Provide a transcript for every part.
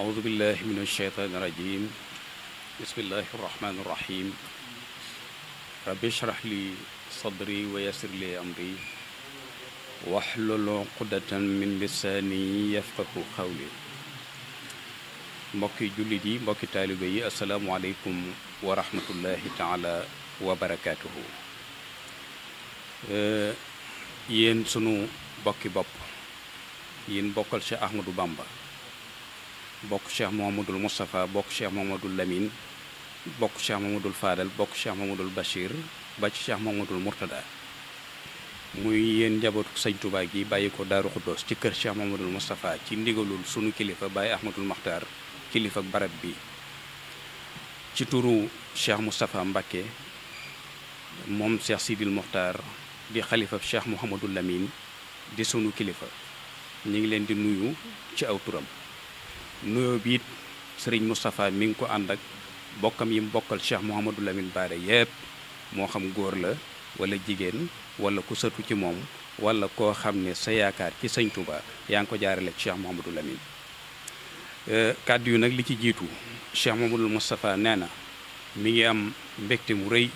أعوذ بالله من الشيطان الرجيم بسم الله الرحمن الرحيم رب اشرح لي صدري ويسر لي أمري واحلل عقدة من لساني يفقه قولي mbokki jullit yi mbokki taalibe yi asalaamualeykum wa rahmatullahi taala wa barakaatuhu yéen sunu bokki bopp yéen bokkal Cheikh Ahmadou Bamba bokk Cheikh Mouhamadoul Moustapha bokk Cheikh Mouhamadoul Lamine bokk Cheikh Mouhamadoul Fadal bokk Cheikh Mouhamadoul Bachir ba ci Cheikh Mouhamadoul Mourtada muy yéen njabootu sëñ Touba gi bàyyi ko Daaru Xuddoos ci kër Cheikh Mouhamadoul Moustapha ci ndigalul sunu kilifa Baye Ahmadul Maxtaar kilifa ak barab bi ci turu Cheikh Moustapha Mbacké moom Cheikh Sidil Mokhtar di xalifa Cheikh Mouhamadoul Lamine di sunu kilifa ñu ngi leen di nuyu ci aw turam nuyoo biit sëriñ Moustapha mi ngi ko ànd ak bokkam yi mu bokkal Cheikh Mouhamadoul Lamine Bara yépp moo xam góor la wala jigéen wala ku sëtu ci moom wala koo xam ne sa yaakaar ci sëñ Touba yaa ngi ko jaarale Cheikh Mouhamadoul Lamine kàddu yu nag li ci jiitu Cheikh Mouhamadoul Moustapha nee na mi ngi am mbégte mu rëy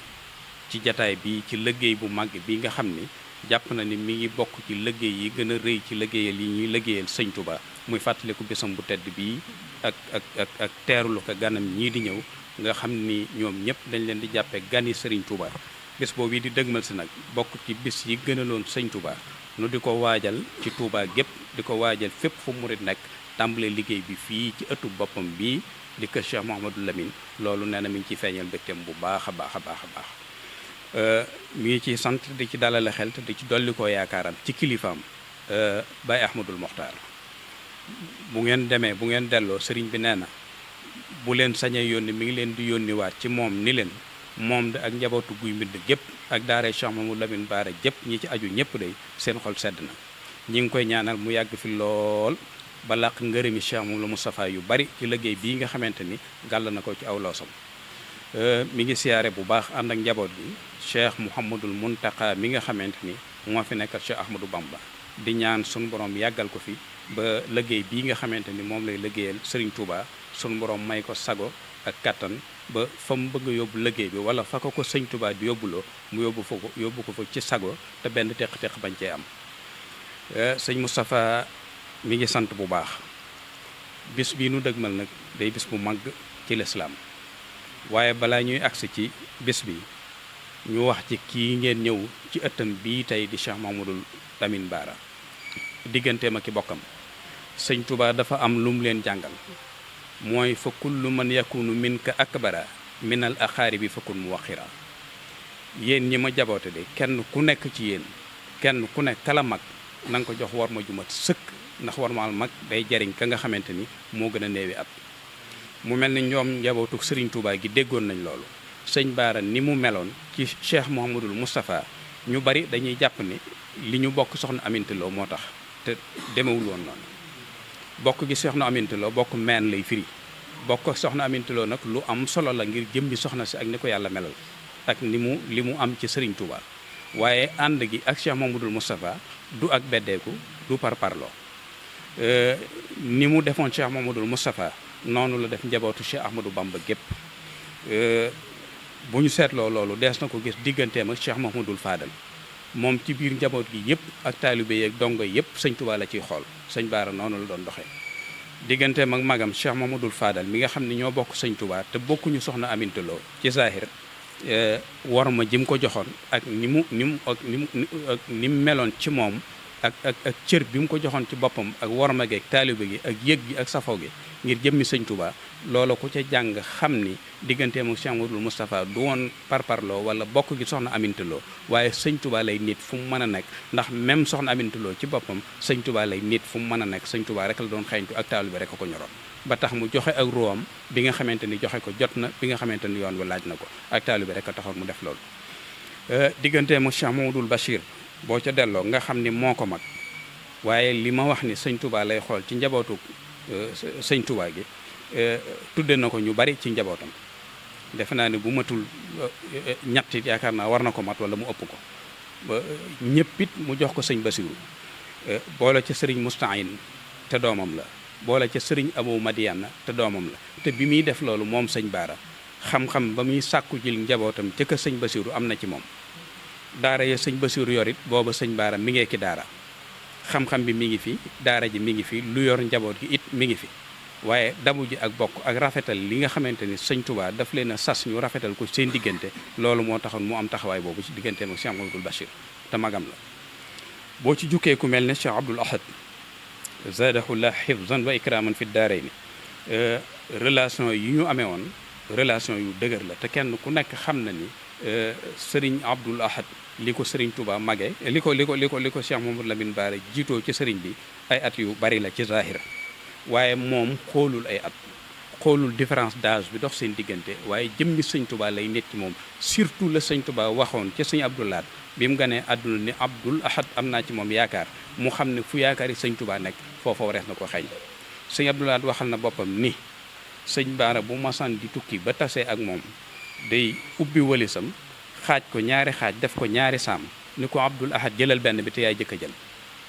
ci jataay bi ci liggéey bu màgg bi nga xam ni jàpp na ni mi ngi bokk ci liggéey yi gën a rëy ci liggéeyal yi ñuy liggéeyal sëñ Touba muy fàttaliku bésam bu tedd bii ak teerulu ko ganam ñii di ñëw nga xam ni ñoom ñëpp dañ leen di jàppee gani sëriñ Touba bés boobu di dëgmal si nag bokk ci bis yi gënaloon sëñ Touba nu di ko waajal ci Touba gépp di ko waajal fépp fu murit nekk tàmbale liggéey bi fii ci ëttu boppam bii di kër Cheikh Mouhamadoul Lamine loolu nee na mi ngi ciy feeñal mbégteem bu baax a baax a baax a baax mi ngi ciy sant di ci dalale xel te di ci dolli koo yaakaaram ci kilifaam Baye Ahmadul Mokhtar bu ngeen demee bu ngeen delloo sëriñ bi nee na bu leen sañee yónni mi ngi leen di yónniwaat ci moom ni leen moom de ak njabootu guy mbind gépp ak daaree Cheikh Mouhamadoul Lamine Bara jëpp ñi ci aju ñëpp day seen xol sedd na ñi ngi koy ñaanal mu yàgg fi lool ba làq ngërëmi Cheikh Mouhamadoul Moustapha yu bari ci liggéey bii nga xamante ni gàll na ko ci aw loosam mi ngi siyaare bu baax ànd ak njaboot bi Cheikh Mouhamadoul Mountakha mi nga xamante ni moo fi nekkal Cheikh Ahmadou Bamba di ñaan sunu borom yàggal ko fi ba liggéey bii nga xamante ni moom lay liggéeyal Serigne Touba sunu borom may ko sago ak kattan ba fa mu bëgg a yóbbu liggéey bi wala fa ko sëñ Touba di yóbbuloo mu yóbbu ko fa ci sago te benn teq-teq bañ cee am sëñ Moustapha mi ngi sant bu baax bis bii nu dëgmal nag day bis bu mag ci lislaam waaye balaa ñuy agsi ci bis bi ñu wax ci kii ngeen ñëw ci ëttam bii tey di Cheikh Mouhamadoul Lamine Bara digganteem ak i bokkam sëñ Touba dafa am lu mu leen jàngal mooy fa kullu man yakunu minka akbara minal aqaaribi fakun muwaxira yéen ñi ma jaboote de kenn ku nekk ci yéen kenn ku nekk kala mag na nga ko jox war ma jumat sëkk ndax war maal mag day jariñ ka nga xamante ni moo gën a néewi at mu mel ni ñoom njabootu Serigne Touba gi déggoon nañ loolu sëñ Bara ni mu meloon ci Cheikh Mouhamadoul Moustapha ñu bari dañuy jàpp ni li ñu bokk soxna Aminta Lo moo tax te demewul woon noonu bokk gi soxna Aminta Lo bokk meen lay firi bokk soxna Aminta Lo nag lu am solo la ngir jëmmi soxna si ak ni ko yàlla melal ak li mu am ci Serigne Touba waaye ànd gi ak Cheikh Mouhamadoul Moustapha du ak beddeeku du parparloo ni mu defoon Cheikh Mouhamadoul Moustapha noonu la def njabootu Cheikh Ahmadou Bamba gépp bu ñu seetloo loolu dees na ko gis digganteem ak Cheikh Mouhamadoul Fadal moom ci biir njaboot gi yëpp ak taalibe yi ak dongo yëpp sëñ Touba la ciy xool sëñ Bara noonu la doon doxee digganteem ak magam Cheikh Mouhamadoul Fadal mi nga xam ne ñoo bokk sëñ Touba te bokkuñu soxna Aminta Lo ci zahir war ma jim ko joxoon ak ni mu meloon ci moom ak cër bi mu ko joxoon ci boppam ak worma gi ak taalibe gi ak yëg gi ak safo gi ngir jëmmi sëñ Touba loola ku ca jàng xam ni digganteem ak Cheikh Mouhamadoul Moustapha du woon parparloo wala bokk gi soxna Aminta Lo waaye sëñ Touba lay nit fu mu mën a nekk ndax même soxna Aminta Lo ci boppam sëñ Touba lay nit fu mu mën a nekk sëñ Touba rek la doon xeeñtu ak taalibe rek a ko ñoroon ba tax mu joxe ak ruwam bi nga xamante ni joxe ko jot na bi nga xamante ni yoon wi laaj na ko ak taalibe rek a taxoon mu def loolu digganteem ak Cheikh Mouhamadoul Bachir boo ca delloo nga xam ni moo ko mag waaye li ma wax ni sëñ Touba lay xool ci njabootu sëñ Touba gi tudde na ko ñu bari ci njabootam defe naa ni bu matul ñett it yaakaar naa war na ko mat wala mu ëpp ko ba ñëpp it mu jox ko sëñ Basiru boole ca sëriñ Moustahine te doomam la boole ca sëriñ Abou Madiana te doomam la te bi muy def loolu moom sëñ Baara xam-xam ba muy sàkku jil njabootam ca kër sëñ Basiiru am na ci moom daara ya sëñ Basiiru yorit booba sëñ Baara mi ngee ki daara xam-xam bi mi ngi fi daara ji mi ngi fi lu yor njaboot gi it mi ngi fi waaye dabu ji ak bokk ak rafetal li nga xamante ni sëñ Touba daf leen a sas ñu rafetal ko seen diggante loolu moo taxoon mu am taxawaay boobu ci digganteem ak Cheikh Mouhamadoul Bachir te magam la boo ci jukkee ku mel ne Cheikh Abdoul Ahad zadahullah hifzan wa ikraman fi daarayni relation yi ñu amee woon relation yu dëgër la te kenn ku nekk xam na ni sëriñ Abdoul Ahad li ko sëriñ Touba magee li ko Cheikh Mouhamadou Lamine Bara jiitoo ci sëriñ bi ay at yu bari la ci zahir waaye moom xoolul ay at xoolul différence d'âge bi dox seen diggante waaye jëmmi sëñ Touba lay nit ci moom surtout la sëñ Touba waxoon ca sëñ Abdoul Ahad bi mu ganee àdduna ni Abdoul Ahad am naa ci moom yaakaar mu xam ne fu yaakaar yi sëñ Touba nekk foofa warees na ko xeeñ sëñ Abdoul Ahad waxal na boppam ni sëñ Baara bu masaan di tukki ba tasee ak moom day ubbi walisam xaaj ko ñaari xaaj def ko ñaari saam ni ko Abdoul Ahad jëlal benn bi te yaay jëkk a jël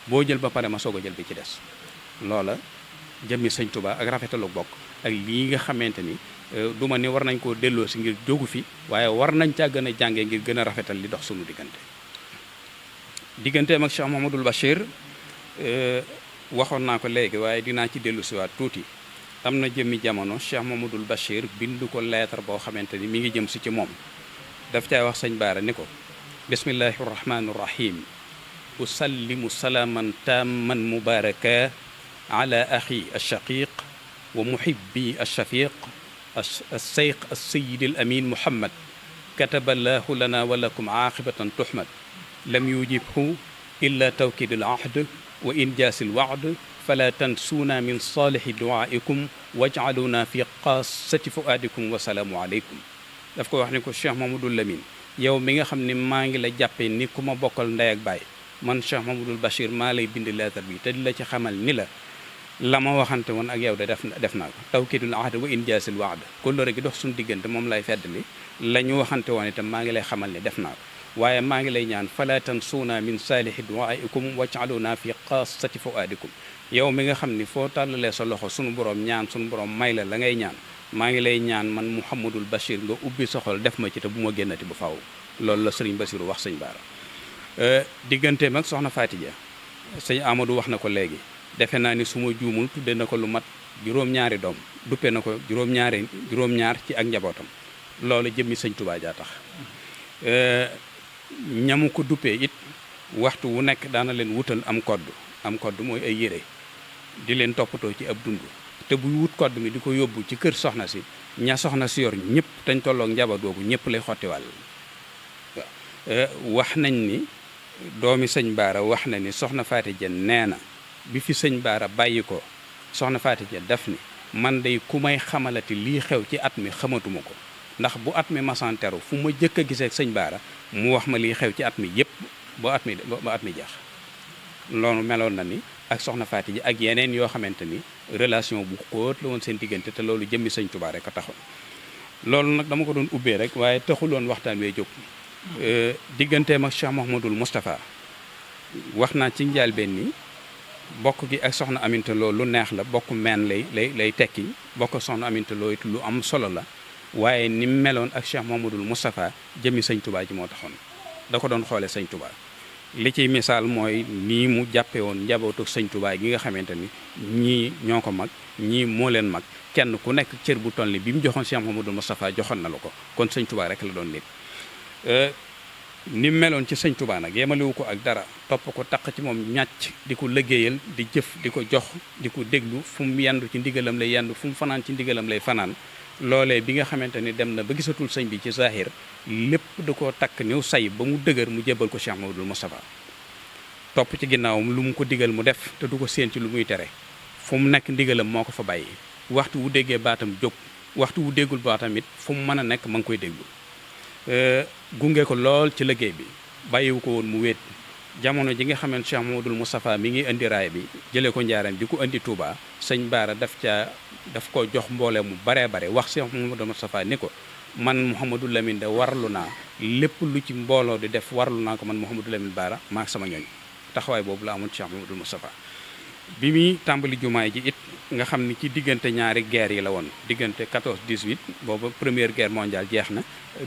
boo jël ba pare ma soog a jël bi ci des loola jëmmi sëñ Touba ak rafetalu bokk ak lii nga xamante ni du ma ni war nañ koo delloo si ngir jógu fi waaye war nañ caa gën a jàngee ngir gën a rafetal li dox sunu digganteem ak Cheikh Mouhamadoul Bachir waxoon naa ko léegi waaye dinaa ci dellu siwaat tuuti am na jëmmi jamono Cheikh Mouhamadoul Bachir bindu ko lettre boo xamante ni mi ngi jëm si ci moom daf caa wax sëñ Baara ni ko bismillahi rahmani rahim usallimu salaaman tamman mubaraka ala axi alshaqiq wa muhibbi alshafiq alseyq alsayid alamin muhammad kataba allahu lana wa lakum aaqibatan tuhmad lam yujibhu illa tawkid alahd wa injaas alwa'd fala tansuuna min saalixi duaaikum wajcaluna fi qaasati fuaadikum wa salaamu aleykum daf ko wax ni ko Cheikh Mouhamadoul Lamine yow mi nga xam ne maa ngi la jàppee ni ku ma bokkal ndey ak baay man Cheikh Mouhamadoul Bachir maa lay bind leetar bi te di la ci xamal ni la ma waxante woon ak yow de def naa ko tawkidul ahd wa injaasil waad kóllëre gi dox suñu diggante moom lay feddali la ñu waxante woon itam maa ngi lay xamal ne def naa ko waaye maa ngi lay ñaan fala tansuuna min saalihi duaaikum wajcaluna fi qaasati fuaadikum yow mi nga xam ni foo tàllalee sa loxo sunu borom ñaan sunu borom may la la ngay ñaan maa ngi lay ñaan man Mouhamadoul Bachir nga ubbi sa xol def ma ci te bu ma génnati bu faaw loolu la sëriñ Basiru wax sëñ Baara digganteem ak soxna Faatija sëñ Amadou wax na ko léegi defe naa ni su ma juumul tudde na ko lu mat juróom-ñaari doom duppe na ko juróom-ñaar ci ak njabootam loolu jëmmi sëñ Touba jaa tax ñamu ko duppee it waxtu wu nekk daana leen wutal am kodd mooy ay yére di leen toppatoo ci ab dund te buy wut kodd mi di ko yóbbu ci kër soxna si ña soxna si yor ñëpp dañ tolloog njaboot googu ñëpp lay xottiwàll wax nañ ni doomi sëñ Baara wax na ni soxna Faatija nee na bi fi sëñ Baara bàyyi ko soxna Faatija def ni man day ku may xamalati lii xew ci at mi xamatuma ko ndax bu at mi masanteru fu ma jëkk a gisee sëñ Baara mu wax ma lii xew ci at mi yëpp ba at mi jeex loolu meloon na ni ak soxna Faatija ak yeneen yoo xamante ni relation bu xóot la woon seen diggante te loolu jëmmi sëñ Touba rek a taxoon loolu nag dama ko doon ubbee rek waaye taxuloon waxtaan wee jóg digganteem ak Cheikh Mouhamadoul Moustapha wax naa ci njëlbéen ni bokk gi ak soxna Aminta Lo lu neex la bokk meen lay tekki bokk soxna Aminta Lo it lu am solo la waaye ni mu meloon ak Cheikh Mouhamadoul Moustapha jëmmi sëñ Touba ji moo taxoon da ko doon xoole sëñ Touba li ciy misaal mooy nii mu jàppe woon njabootu sëñ Touba gi nga xamante ni ñii ñoo ko mag ñii moo leen mag kenn ku nekk cër bu toll ni bi mu joxoon Cheikh Mouhamadoul Moustapha joxoon na la ko kon sëñ Touba rek la doon nit ni mu meloon ci sëñ Touba nag yemalewu ko ak dara topp ko taq ci moom ñàcc di ko liggéeyal di jëf di ko jox di ko déglu fu mu yendu ci ndigalam lay yendu fu mu fanaan ci ndigalam lay fanaan loolee bi nga xamante ni dem na ba gisatul sëñ bi ci zahir lépp da koo takk niw say ba mu dëgër mu jébbal ko Cheikh Mouhamadoul Moustapha topp ci ginnaawam lu mu ko digal mu def te du ko séen ci lu muy tere fu mu nekk ndigalam moo ko fa bàyyi waxtu wu déggee baatam jóg waxtu wu déggul baatam it fu mu mën a nekk ma ngi koy déglu gunge ko lool ci liggéey bi bàyyiwu ko woon mu wéet jamono ji nga xamante Cheikh Mouhamadoul Moustapha mi ngi indi raay bi jëlee ko njaaram di ko indi Touba sëñ Baara daf ko jox mboole mu baree bare wax Cheikh Mouhamadoul Moustapha ni ko man Mouhamadoul Lamine de warlu naa lépp lu ci mbooloo di def warlu naa ko man Mouhamadoul Lamine Baara maak sama ñooñ taxawaay boobu la amoon Cheikh Mouhamadoul Moustapha bi muy tàmbali jumaay ji it nga xam ni ci diggante ñaari guerre yi la woon diggante 14 18 booba première guerre mondiale jeex na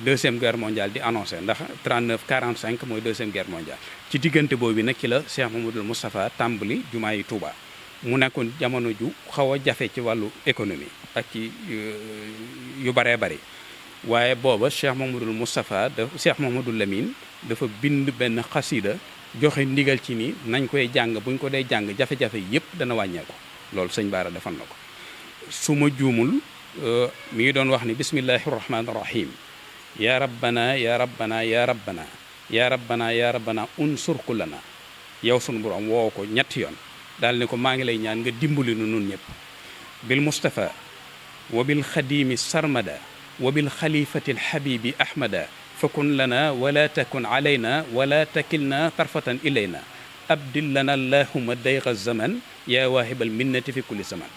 deuxième guerre mondiale di annoncé ndax 39 45 mooy deuxième guerre mondiale ci diggante boobu nag ci la Cheikh Mamadou Moustapha tàmbali jumaa yi Touba mu nekkoon jamono ju xaw a jafe ci wàllu économie ak ci yu baree bari waaye booba Cheikh Mamadou Moustapha Cheikh Mamadou Lamine dafa bind benn xasida joxe ndigal ci ni nañ koy jàng buñ ko dee jàng jafe-jafe yépp dana wàññeeku loolu sëñ Baara defal na ko su ma juumul mi ngi doon wax ni bismillahi rahmaani rahim ya rabbana ya rabbana ya rabbana ya rabbana ya rabbana unsur kullana yow sunu borom woo ko ñetti yoon daal ni ko maa ngi lay ñaan nga dimbali nu nun ñëpp bil mustafa wa bil xadimi sarmada wa bil xalifati alxabibi ahmada fakun lana wala takun alayna wala takilna tarfatan ilayna abdil lana allahuma dayqa zaman yaa waahibal minnati fi kulli zaman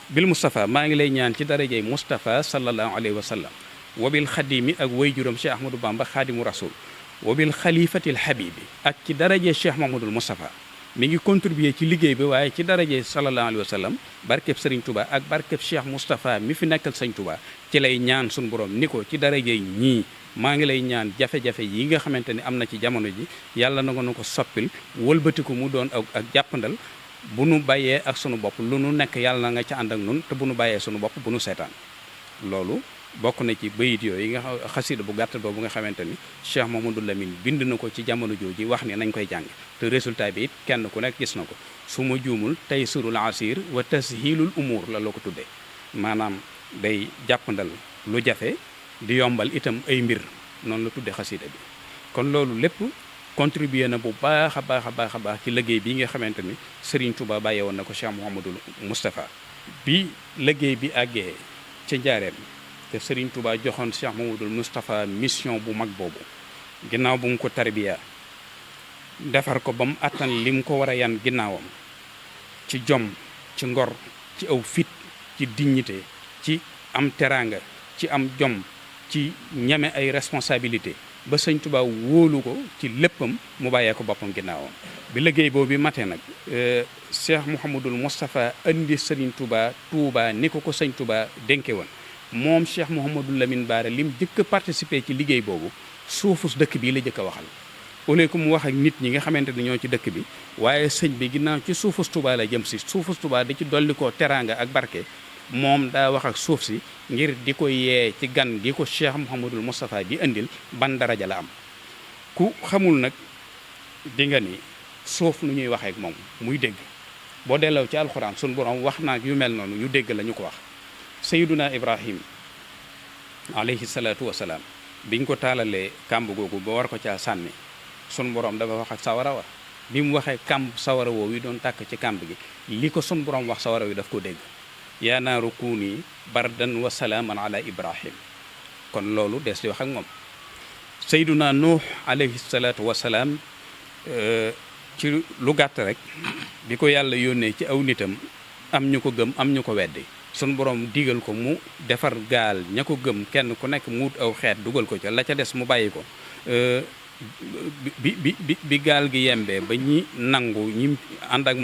bil Moustapha maa ngi lay ñaan ci darajey Moustapha sallallahu alayhi wa sallam wa bil xadimi ak way juram Cheikh Ahmadou Bamba xaadimu rasul wa bil xalifatil habibi ak ci darajey Cheikh Mahmadul Moustapha mi ngi contribuer ci liggéey bi waaye ci darajey sallallahu alayhi wa sallam barkeb Serigne Touba ak barkeb Cheikh Moustapha mi fi nekkal Serigne Touba ci lay ñaan suñu borom ni ko ci darajey ñii maa ngi lay ñaan jafe-jafe yi nga xamante ni am na ci jamono ji yàlla na ko soppil wëlbatiku mu doon ak jàppandal bu nu bàyyee ak sunu bopp lu nu nekk yàlla na nga ca ànd ak nun te bu nu bàyyee sunu bopp bu nu seetaan loolu bokk na ci bayit yooyu yi nga xasida bu gàtt boobu nga xamante ni Cheikh Mamadou Lamine bind na ko ci jamono jooji wax ni nañ koy jàng te résultat bi it kenn ku nekk gis na ko su ma juumul taysirul asir wa tashilul umur la loo ko tuddee maanaam day jàppandal lu jafe di yombal itam ay mbir noonu la tuddee xasida bi kon loolu lépp contribué na bu baax a baax a baax a baax ci liggéey bi nga xamante ni Serigne Touba bàyyee woon na ko Cheikh Mouhamadul Moustapha bi liggéey bi àggee ca njaareem te Serigne Touba joxoon Cheikh Mouhamadul Moustapha mission bu mag boobu ginnaaw bu mu ko tarbiya defar ko ba mu attan li mu ko war a yan ginnaawam ci jom ci ngor ci aw fit ci dignité ci am teraanga ci am jom ci ñeme ay responsabilité ba sëñ Touba wóolu ko ci léppam mu bàyyee ko boppam ginnaawam bi liggéey boobu bi matee nag Cheikh Mouhamadul Moustapha indi Serigne Touba ni ko sëñ Touba dénke woon moom Cheikh Mouhamadou Lamine Bara lim jëkk a participé ci liggéey boobu suufus dëkk bi la jëkk a waxal au lieu que mu wax ak nit ñi nga xamante ni ñoo ci dëkk bi waaye sëñ bi ginnaaw ci suufus Touba la jëm si suufus Touba di ci dolli ko teraanga ak barke moom daa wax ak suuf si ngir di ko yee ci gan gi ko Cheikh Mouhamadul Moustapha di indil ban daraja la am ku xamul nag di nga ni suuf nu ñuy waxee ak moom muy dégg boo delloo ci alxuraan sunu borom wax naag yu mel noonu ñu dégg la ñu ko wax Sayyiduna Ibrahim alayhi salaatu wasalaam biñ ko taalalee kàmb googu ba war ko caa sànni sunu borom dafa wax ak sawara wa bi mu waxee kàmb sawara woowu yi doon tàkk ci kàmb gi li ko sunu borom wax sawara wi daf ko dégg yaa naaru kuuni bardan wa salaaman ala Ibrahim kon loolu des di wax ak moom Sayyiduna Nuux alayhi salaatu wasalaam ci lu gàtt rek bi ko yàlla yónnee ci aw nitam am ñu ko gëm am ñu ko weddi sunu borom digal ko mu defar gaal ña ko gëm kenn ku nekk mu wut aw xeet dugal ko ca la ca des mu bàyyi ko bi gaal gi yembee ba ñi nangu ñi ànd ak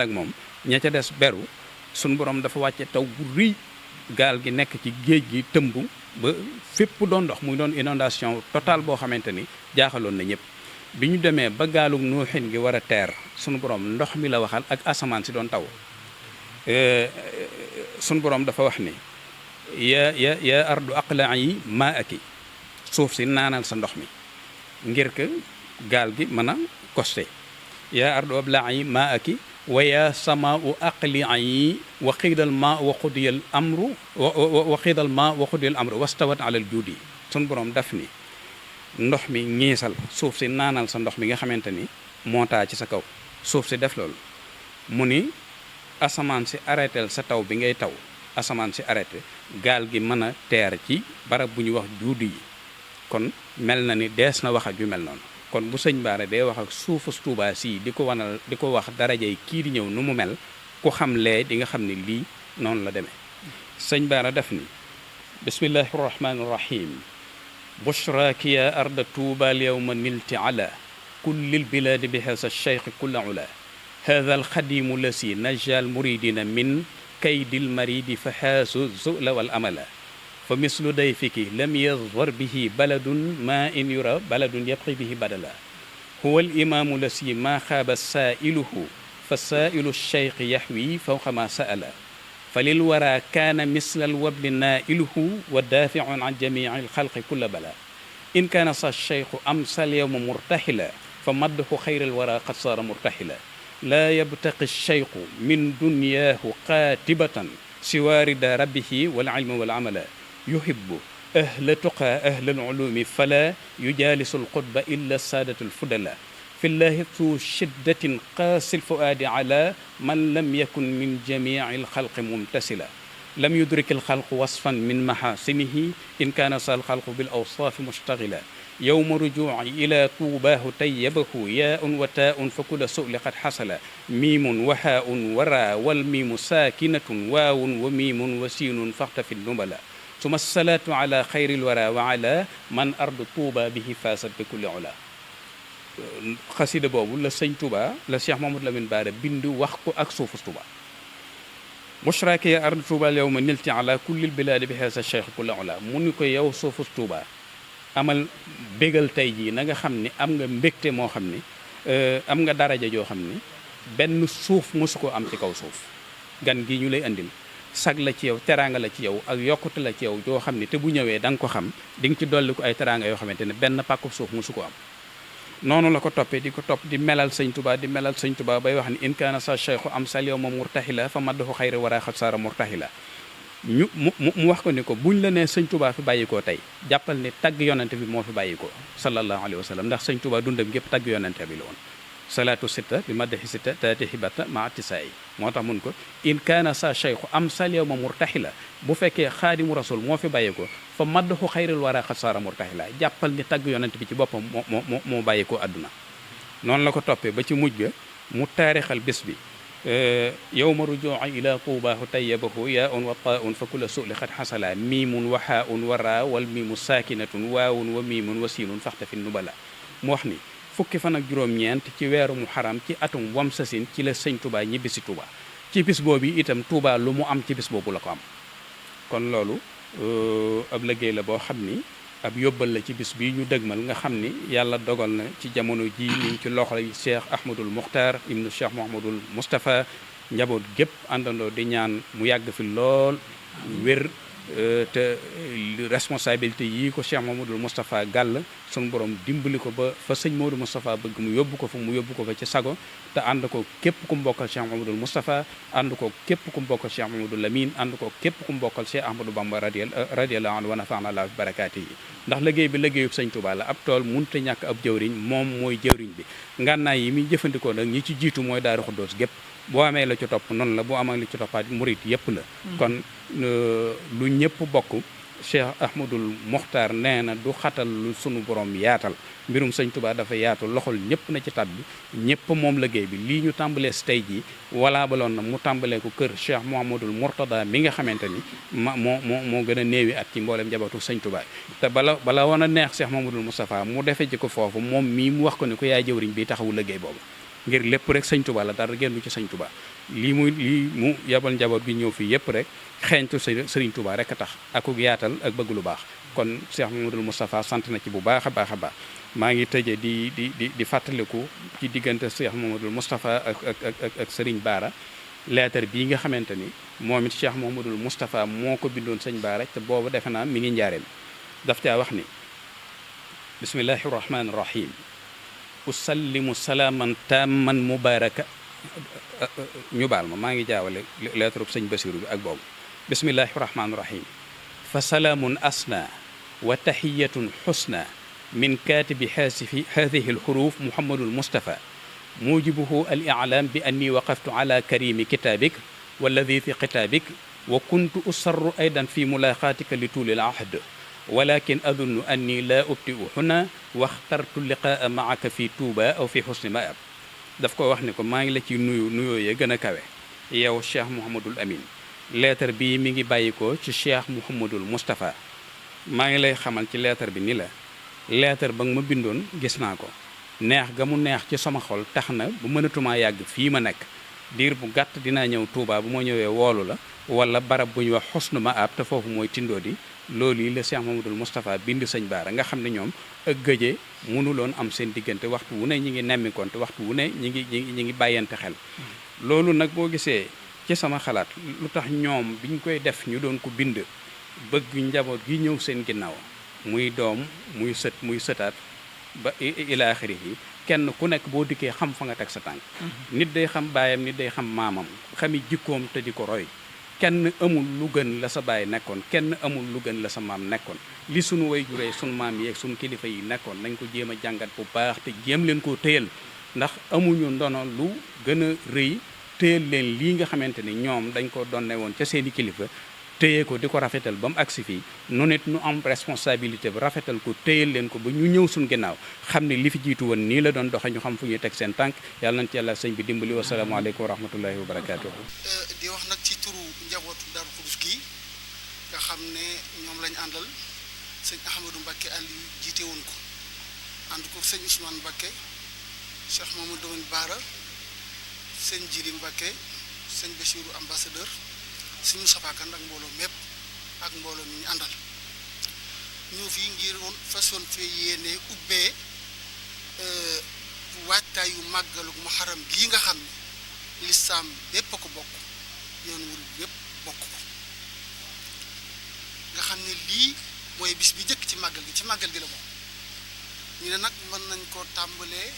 moom ña ca des beru sunu borom dafa wàcce taw bu rëy gaal gi nekk ci géej gi tëmb ba fépp doon ndox muy doon inondation totale boo xamante ni jaaxaloon na ñëpp bi ñu demee ba gaalug nuuxin gi war a teer sunu borom ndox mi la waxal ak asamaan si doon taw sunu borom dafa wax ni ya ardu aqla'i ma'aki suuf si naanal sa ndox mi ngir que gaal gi mën a costé ya ardu abla'i ma'aki wa ya samaa'u aqli'i wa qiidal ma wa qudiyal amru wa qiidal ma wa qudiyal amru wastawat ala al juudi sunu borom daf ni ndox mi ñiisal suuf si naanal sa ndox mi nga xamante ni moo taa ci sa kaw suuf si def loolu mu ni asamaan si arrêtel sa taw bi ngay taw asamaan si arrêté gaal gi mën a teer ci barab bu ñuy wax juudi yi kon mel na ni dees na wax ak yu mel noonu kon bu sëñ Bara day wax ak suufus Tuubaa si di ko wax darajey kii di ñëw nu mu mel ku xam lee di nga xam ni lii noonu la demee sëñ Bara def ni bismillahi rahmani rahim bushraaki ya arda Tuuba al yawma nilti ala kullil bilaadi bi hasa cheikh kulla ula hada alxadimu lasi najal muridina min kaydil maridi fa xaasu zula wal amala fa mislu dayfiki lam yazwar bihi baladun ma in yura baladun yabqi bihi badala huwa al imaamu lasi ma xaaba saailuhu fa saailu cheikh yaxwi fawqa ma saala fa lil wara kaana misla al wabli naailuhu wa daafiun an jamii al xalqi kulla bala in kaana sa cheikhu amsa al yawma murtaxila fa maddahu xayra al wara qad saara murtaxila laa yabtaqi cheikhu min dunyaahu qaatibatan siwa rida rabbihi wal ilmi wal amala yuhibbu ahla tuqa ahla alulumi fala yujaalisu alqutba illa saadatu alfudala fi llahi tu shiddatin qaasi alfuaadi ala man lam yakun min jamici alxalqi mumtasila lam yudrik alxalqu wasfan min mahasinihi in kaana sa alxalqu bil awsaafi mustaxila yowma rujuci ila tuubaahu tayyabahu yaaun wa taaun fa kula suli qad xasala miimun wa haaun wa raa wal miimu saakinatun waawun wa miimun wa siinun faxtafi nubala suma salaatu ala xayril wara wa ala man ardu tuuba bihi faasat bi kulli ula xasida boobu la sëñ Touba la Cheikh Mamadou Lamine Bara bind wax ko ak suufu Touba bushraki ya ardu Touba yow ma nilti ala kullil bilaadi bi haasa cheikh kulli ula mu ni ko yow suufu Touba amal bégal tey jii na nga xam ni am nga mbégte moo xam ni am nga daraja joo xam ni benn suuf mosu ko am ci kaw suuf gan gi ñu lay andil sag la ci yow teraanga la ci yow ak yokkute la ci yow joo xam ne te bu ñëwee da nga ko xam di nga ci dolli ko ay teraanga yoo xamante ne benn pàkkub suuf mosu ko am noonu la ko toppee di ko topp di melal sëñ Touba di melal sëñ Touba bay wax ni in kaana sa cheikhu am sal yow ma murtaxila fa maddahu xayri wara xat saara murtaxila mu wax ko ni ko buñ la nee sëñ Touba fi bàyyikoo tey jàppal ni tagg yonente bi moo fi bàyyikoo sallallahu alayhi wa sallam ndax sëñ Touba dundam gépp tagg yonente bi la woon salaatu sitta bi maddahi sitta taati hibata ma tisaayi moo tax mun ko in kaana sa cheikhu am sal yow ma murtaxila bu fekkee xaadimu rasul moo fi bàyyi ko fa maddahu xayril wara xat saara murtaxila jàppal ni tagg yonent bi ci boppam moo bàyyi ko àdduna noonu la ko toppee ba ci mujj ga mu taarixal bés bi yowma rujuuci ila tuubaahu tayyabahu yaa un wa taaun fa kulla suli xat xasala miimun wa haaun wa raa wal miimu saakinatun waawun wa miimun wa siinun faxtafi nubala mu wax ni fukki fan ak juróom-ñeent ci weeru mu xaram ci atum wam sasin ci la sëñ Touba ñibbisi Touba ci bis boobu itam Touba lu mu am ci bis boobu la ko am kon loolu ab liggéey la boo xam ni ab yóbbal la ci bis bii ñu dëgmal nga xam ni yàlla dogal na ci jamono ji ñu ngi ci loxoy Cheikh Ahmadul Muxtaar ibnu Cheikh Mouhamadul Moustapha njaboot gépp àndandoo di ñaan mu yàgg fi lool wér te responsabilité yii ko Cheikh Mamadou Moustapha gàll sunu borom dimbali ko ba fa sëñ Mamadou Moustapha bëgg mu yóbbu ko fa ci sago te ànd ko képp ku mbokkal Cheikh Mamadou Moustapha ànd ko képp ku mbokkal Cheikh Mamadou Lamine ànd ko képp ku mbokkal Cheikh Ahmadou Bamba radiyallahu anhu wa nafa'ana Allahu bi barakaati yi ndax liggéey bi liggéeyub sëñ Touba la ab tool mënut a ñàkk ab jëwriñ moom mooy jëwriñ bi ngànnaay yi muy jëfandikoo nag ñi ci jiitu mooy Daaru Xuddoos gépp boo amee la ci topp noonu la boo amee la ci toppaat murit yëpp la kon lu ñëpp bokk Cheikh Ahmadul Mokhtar nee na du xatal lu sunu borom yaatal mbirum sëñ Touba dafa yaatu loxol ñëpp na ci tab bi ñëpp moom liggéey bi lii ñu tàmbalee si tey jii walaa baloon na mu tàmbalee ko kër Cheikh Mouhamadul Mourtada mi nga xamante ni moo gën a néewi at ci mboolem njabootu sëñ Touba te bala woon a neex Cheikh Mouhamadul Moustapha mu defee ji ko foofu moom mii mu wax ko ni ko yaay jëwriñ bi taxawu liggéey boobu ngir lépp rek sëñ Touba la dara génn ci sëñ Touba lii mu yabal njaboot gi ñëw fii yëpp rek xeeñtu sëriñ Touba rek a tax akuk yaatal ak bëgg lu baax kon Cheikh Mamadou Moustapha sant na ci bu baax a baax a baax maa ngi tëjee di fàttaliku ci diggante Cheikh Mamadou Moustapha ak sëriñ Bara leetar bii nga xamante ni moom it Cheikh Mamadou Moustapha moo ko bindoon sëñ Bara te boobu defe naa mi ngi njaareem daf caa wax ni bismillahi rahmaani rahim usallimu salaaman tamman mubaraka ñu baal maa ngi jaawale lettre bu sëñ Basiru bi ak boobu bismillahi rahmaani rahim fa salaamun asna wa tahiyatun xusna min katibi hadihi alxuruf muhammadul mustafa mujibuhu al i'lam bi anni waqaftu ala karimi kitabik walladi fi kitabik wa kuntu usarru aydan fi mulaqatika li tuuli al ahd walakin adunnu anni la ubtiu huna waxtartu liqaa maaka fi tuuba aw fi xusni maab daf ko wax ni ko maa ngi la ci nuyoo ya gën a kawe yow Cheikh Mouhamadul Amin lettre bii mi ngi bàyyi ko ci Cheikh Mouhamadul Moustapha maa ngi lay xamal ci lettre bi ni la lettre ba nga ma bindoon gis naa ko neex ga mu neex ci sama xol tax na bu mënatumaa yàgg fii ma nekk diir bu gàtt dinaa ñëw Touba bu ma ñëwee woolu la wala barab bu ñuy wax xusnu ma ab te foofu mooy tindoo di loolu yi la Cheikh Mamadou Moustapha bind sëñ Baara nga xam ne ñoom ak gëjee mënuloon am seen diggante waxtu wu ne ñi ngi nemmikoonte waxtu wu ne ñi ngi bàyyante xel loolu nag boo gisee ci sama xalaat lu tax ñoom biñ koy def ñu doon ko bind bëgg njaboot gi ñëw seen ginnaaw muy doom muy sët muy sëtaat ba ila axiri yi kenn ku nekk boo dikkee xam fa nga teg sa tànk nit day xam baayam nit day xam maamam xami jikkoom te di ko roy kenn amul lu gën la sa baay nekkoon kenn amul lu gën la sa maam nekkoon li sunu way juree sunu maam yi ak sunu kilifa yi nekkoon nañ ko jéem a jàngat bu baax te jéem leen koo téyal ndax amuñu ndono lu gën a rëy téyal leen lii nga xamante ni ñoom dañ ko donne woon ca seeni kilifa téye ko di ko rafetal ba mu agsi fii nu nit nu am responsabilité bi rafetal ko téyal leen ko ba ñu ñëw suñ ginnaaw xam ne li fi jiitu woon nii la doon doxe ñu xam fu ñuy teg seen tànk yàlla nañ ci yàlla sëñ bi dimbali wasalaamaaleykum wa rahmatullahi wa barakaatuhu. di wax nag ci turu njabootu Daaru Xudoos gi nga xam ne ñoom lañ àndal sëñ Ahmadou Mbacké Aliou jiite woon ko ànd ko sëñ Ousmane Mbacké Cheikh Mamadou Baara sëñ Jili Mbacké sëñ Bachirou ambassadeur sëñ Moustapha Kane ak mbooloo mépp ak mbooloo mi ñu àndal ñu fii ngir woon façon fee yéene ubbee waajtaayu màggalu Muharram gii nga xam ne lislaam bépp a ko bokk yoon murid bépp bokk ko nga xam ne lii mooy bis bi njëkk ci màggal gi la bokk ñu ne nag mën nañ ko tàmbalee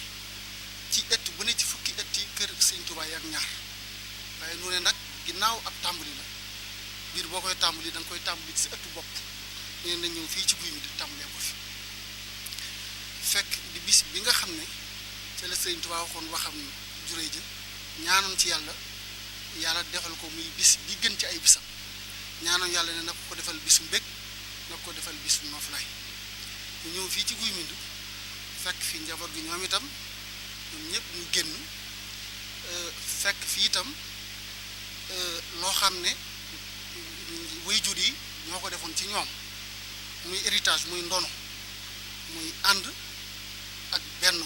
ci ëtt bu ne ci fukki ëtt yi kër Sëñ Tuubaa yi ak ñaar waaye nu ne nag ginnaaw ab tàmbali la biir boo koy tàmbali da nga koy tàmbali ci sa ëttu bopp nee na ñëw fii ci guy mi di tàmbalee ko fi fekk di bis bi nga xam ne ca la Sëriñ Tuubaa waxoon waxam juree ja ñaanoon ci yàlla defal ko muy bis bi gën ci ay bisam ñaanoon yàlla ne na ko defal bisu mbég na ko defal bisu noflaay ñu ñëw fii ci guy mi fekk fi njaboot gi ñoom itam ñoom ñëpp ñu génn fekk fii itam loo xam ne waajur yi ñoo ko defoon ci ñoom muy héritage muy ndono muy ànd ak benn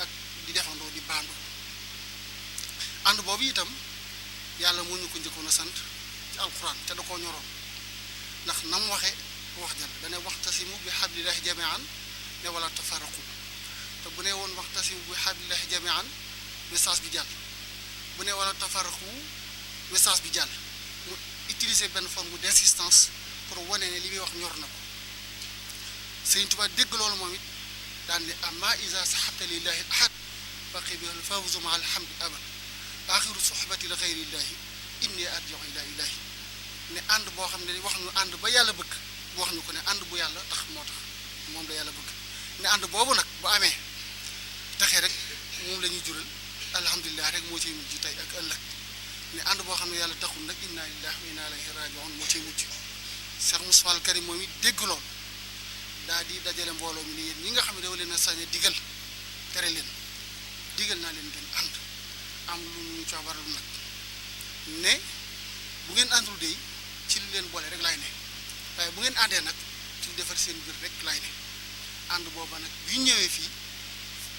ak di defandoo di baandoo ànd boobu itam yàlla moo ñu ko njëkkoon a sant ci alxuraan te da koo ñoroon ndax nam waxe wax jar dane waxtasimu bi hablillahi jami'an ne wala tafarraqu te bu ne woon waxtasimu bi hablillahi jami'an message bi jàll bu ne wala tafarraqu message bi jàll mu utiliser benn forme d'insistance pour wane ne li muy wax ñor na ko Sëriñ Tuubaa dégg loolu moom it daan ne amma iza sahabta lillahi ahad faqi bi al-fawzu ma alhamdi abad axiru sohbati li ghayrillahi inni arji'u ila ilahi ne ànd boo xam ne wax ñu ànd ba yàlla bëgg wax ñu ko ne ànd bu yàlla tax moo tax moom la yàlla bëgg ne ànd boobu nag bu amee taxee rek moom la ñuy jural alhamdulilah rek moo ciy mujj tey ak ëllëg ne ànd boo xam ne yàlla taxul nag inna lillahi wa inna ilayhi raji'un moo ciy mujj Cheikh Moustapha al Karim moom it dégg lool daa di dajale mbooloo mi ne yéen ñi nga xam ne dafa leen a sañ a digal tere leen digal naa leen ngeen ànd am lu ñu ca waral nag ne bu ngeen àndul de ci li leen boole rek laay ne waaye bu ngeen àndee nag ci defar seen biir rek laay ne ànd booba nag bi ñu ñëwee fii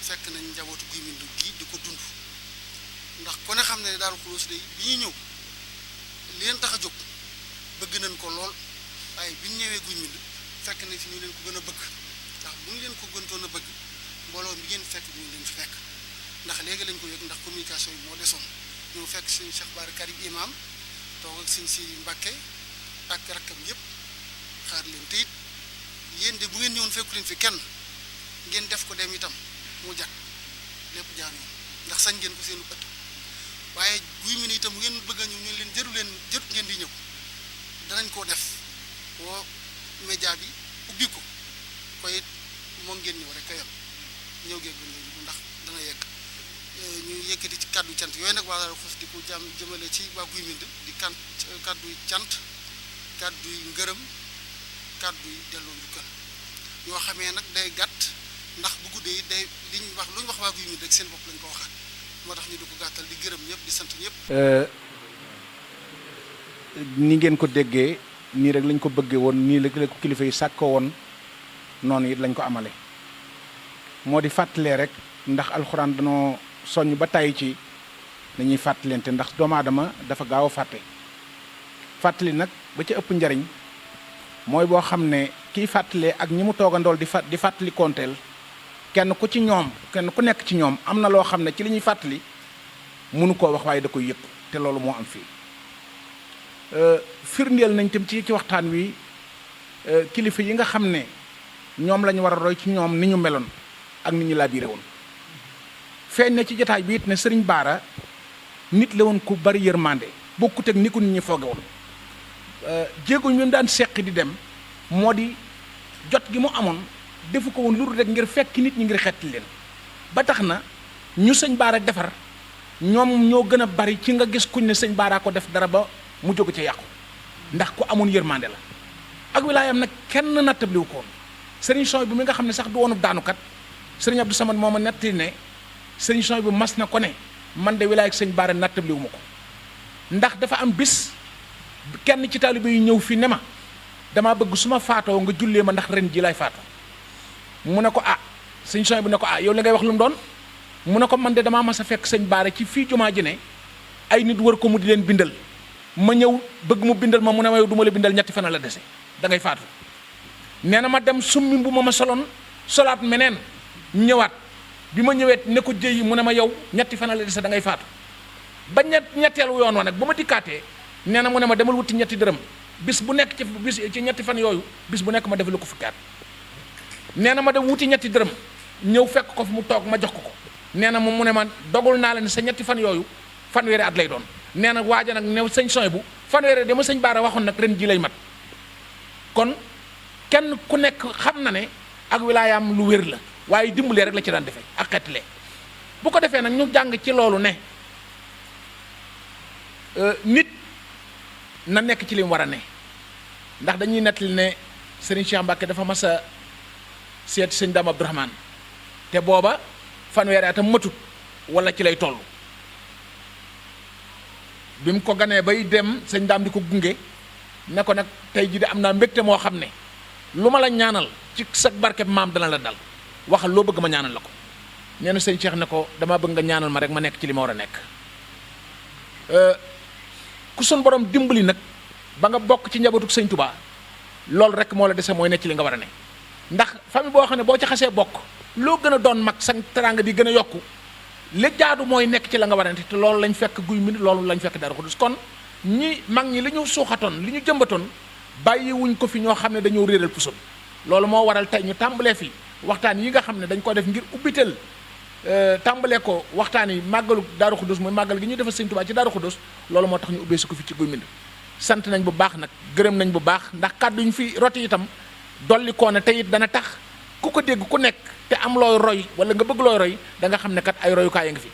fekk nañ njabootu Guy Mbind gi di ko dund ndax ku ne xam ne Daaru Xudoos de bi ñuy ñëw li leen tax a jóg bëgg nañ ko lool waaye bi ñu ñëwee Guy Mbind fekk nañ fi ñu leen ko gën a bëgg ndax bu ñu leen ko gëntoon a bëgg mbooloo mi ngeen fekk ñu leen fi fekk ndax léegi lañ ko yëg ndax communication yi moo desoon ñëw fekk suñu Cheikh Bara Karim imam toog ak suñ si Mbàkke ak rakkam yëpp xaar leen te it yéen de bu ngeen ñëwoon fekku leen fi kenn ngeen def ko dem itam mu jag lépp jaar yoon ndax sañ ngeen ko seenu ëtt waaye Guy Mbind itam bu ngeen bëgg a ñëw ñu leen jërut ngeen di ñëw danañ koo def woo média bi ubbi ko koy moo ngeen ñëw rek a yem ñëw geeg ba léegi ndax dana yegg ñu yëkkati ci kàddu cant yooyu nag waa Daaru Xudoos di ko jëmale ci waa Guy Mbind di kàddu cant kàddu yi ngërëm kàddu yi delloo njukkal yoo xamee nag day gàtt ndax bu guddee day lu ñu wax waa Guy Mbind rek seen bopp lañ ko waxaat moo tax ñu di ko gàttal di gërëm ñëpp di sant ñëpp. ni ngeen ko déggee nii rek lañ ko bëggee woon nii la ko kilifa yi sàkkoo woon noonu it lañ ko amale moo di fàttalee rek ndax alxuraan danoo soññ ba tàyyi ci nañuy fàttalente ndax doomu aadama dafa gaaw a fàtte fàttali nag ba ca ëpp njariñ mooy boo xam ne kiy fàttalee ak ñi mu toogandool di fàttali konteel kenn ku nekk ci ñoom am na loo xam ne ci li ñuy fàttali mënu koo wax waaye da koy yëpp te loolu moo am fii firndeel nañ tam ci waxtaan wi kilifa yi nga xam ne ñoom lañu war a roy ci ñoom ni ñu meloon ak ni ñu laabiré woon feeñ na ci jotaay bi it ne sëriñ Baara nit la woon ku bari yërmande bokkut ak ni ko nit ñi fooge woon jéego ñu daan seqi di dem moo di jot gi mu amoon defu ko woon lu dul rek ngir fekk nit ñi ngir xetti leen ba tax na ñu sëñ Baara defar ñoom ñoo gën a bari ci nga gis kuñ ne sëñ Baara ko def dara ba mu jóge ca yàqu ndax ku amoon yërmande la ak wilaayam nag kenn nattabliwu ko woon sëriñ Soy bu mi nga xam ne sax du woonub daanukat sëriñ Abdou Samad moo ma nettali ne sëriñ Soy bu mas na ko ne man de wilaay ak sëñ Baara nattabliwu ma ko ndax dafa am bis kenn ci taalibe yi ñëw fi ne ma damaa bëgg su ma faatoo nga jullee ma ndax ren ji lay faatoo mu ne ko sëñ Soy bu ne ko yow li ngay wax lu mu doon mu ne ko man de damaa mas a fekk sëñ Baara ci fii jumaa ji ne ay nit wër ko mu di leen bindal ma ñëw bëgg mu bindal ma mu ne ma yow du ma la bindal ñetti fan la dese da ngay faatu nee na ma dem summi bu ma soloon solaat meneen ñëwaat bi ma ñëwee ne ko jëyi mu ne ma yow ñetti fan la dese da ngay faatu ba ñetteelu yoon wa nag bu ma dikkaatee nee na mu ne ma demal wuti ñetti dërëm bis bu nekk ci ñetti fan yooyu bis bu nekk ma def la ko fukki at nee na ma dem wuti ñetti dërëm ñëw fekk ko fi mu toog ma jox ko nee na moom mu ne ma dogul naa la ne sa ñetti fan yooyu fanweeri at lay doon nee na waaja nag ne sëñ Soy bu fanweeri dama sëñ Baara waxoon nag ren ji lay mat kon kenn ku nekk xam na ne ak wilaayaam lu wér la waaye dimbalee rek la ci daan defee ak xeetlee bu ko defee nag ñu jàng ci loolu ne nit na nekk ci li mu war a ne ndax dañuy nettali ne Serigne Cheikh Mbacke dafa mas a seet sëñ Dame Abdourahmane te booba fanweeri atam matut wala ci lay toll bi mu ko ganee bay dem sëñ Dame di ko gunge ne ko nag tey jii de am naa mbégte moo xam ne lu ma la ñaanal ci sa barkeb maam dana la dal waxal loo bëgg ma ñaanal la ko nee na sëñ Cheikh ne ko damaa bëgg nga ñaanal ma rek ma nekk ci li ma war a nekk ku sun borom dimbali nag ba nga bokk ci njabootu sëñ Touba loolu rek moo la dese mooy nekk ci li nga war a ne ndax famille boo xam ne boo ci xasee bokk loo gën a doon mag sa teraanga di gën a yokku li jaadu mooy nekk ci la nga war a ne te loolu lañ fekk guy mi loolu lañ fekk Daaru Xudoos kon ñi mag ñi li ñu suuxatoon li ñu jëmbatoon bàyyi wuñ ko fi ñoo xam ne dañoo réeral puso loolu moo waral tey ñu tàmbalee fi waxtaan yi nga xam ne dañ ko def ngir ubbitel tàmbalee ko waxtaan yi màggalu Daaru Xudoos mooy màggal gi ñuy defal sëñ Touba ci Daaru Xudoos loolu moo tax ñu ubbee si ko fi ci guy mbind sant nañ bu baax nag gërëm nañ bu baax ndax kàddu ñu fi roti itam dolli koo ne te it dana tax ku ko dégg ku nekk te am looy roy wala nga bëgg looy roy da nga xam ne kat ay royukaay a ngi fi